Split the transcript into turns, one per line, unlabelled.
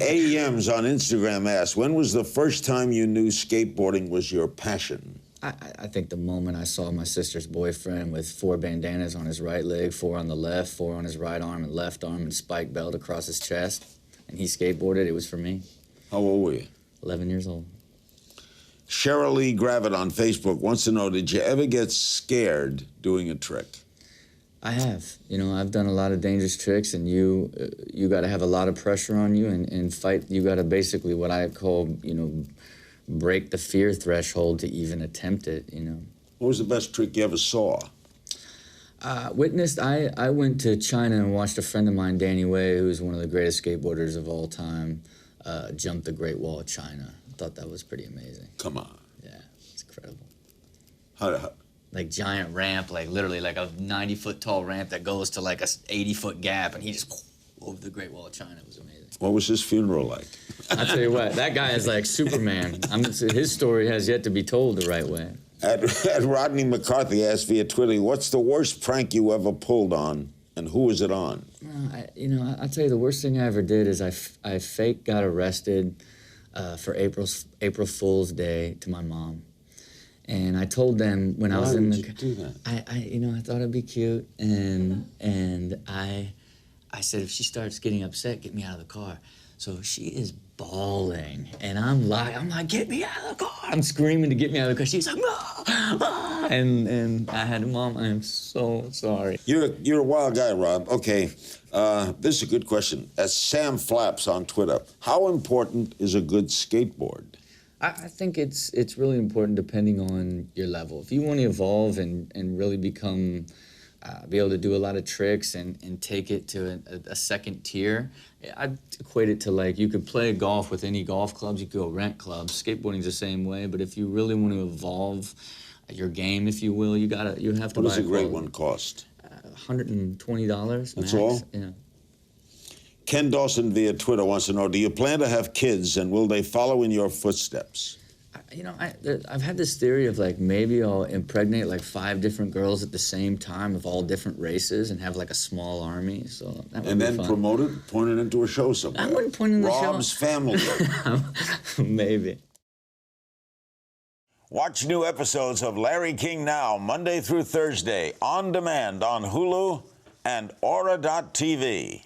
AEMs on Instagram asked, when was the first time you knew skateboarding was your passion?
I think the moment I saw my sister's boyfriend with 4 bandanas on his right leg, 4 on the left, 4 on his right arm and left arm, and spike belt across his chest, and he skateboarded, it was for me.
How old were you?
11 years old.
Cheryl Lee Gravitt on Facebook wants to know, did you ever get scared doing a trick?
I have. You know, I've done a lot of dangerous tricks, and you got to have a lot of pressure on you and fight. You got to basically, what I call, you know, break the fear threshold to even attempt it, you know.
What was the best trick you ever saw?
Witnessed, I went to China and watched a friend of mine, Danny Way, who's one of the greatest skateboarders of all time, jump the Great Wall of China. I thought that was pretty amazing.
Come on.
Yeah, it's incredible.
How?
Like giant ramp, like literally like a 90-foot tall ramp that goes to like a 80-foot gap, and he just over the Great Wall of China. It was amazing.
What was his funeral like?
I'll tell you what, that guy is like Superman. His story has yet to be told the right way.
At Rodney McCarthy asked via Twitter, what's the worst prank you ever pulled on, and who was it on?
I'll tell you, the worst thing I ever did is I fake got arrested for April Fool's Day to my mom. And I told them when I was in the...
Why would you do that?
I thought it'd be cute, and I said, if she starts getting upset, get me out of the car. So she is bawling, and I'm like, get me out of the car. I'm screaming to get me out of the car. She's like, no. And I had, Mom, I am so sorry.
You're a wild guy, Rob. Okay, this is a good question. As Sam Flaps on Twitter, how important is a good skateboard?
I think it's really important depending on your level. If you want to evolve and really become, be able to do a lot of tricks and take it to a second tier, I'd equate it to like you could play golf with any golf clubs, you could go rent clubs. Skateboarding's the same way, but if you really want to evolve your game, if you will, you have to buy.
What does a great one cost?
$120
That's
max.
all?
Yeah.
Ken Dawson via Twitter wants to know, do you plan to have kids, and will they follow in your footsteps?
I've had this theory of like maybe I'll impregnate like 5 different girls at the same time of all different races and have like a small army. So that would
And
be
then
fun.
promote it, point it into a show somewhere.
I wouldn't point in the show.
Rob's Family.
Maybe.
Watch new episodes of Larry King Now, Monday through Thursday, on demand on Hulu and Aura.tv.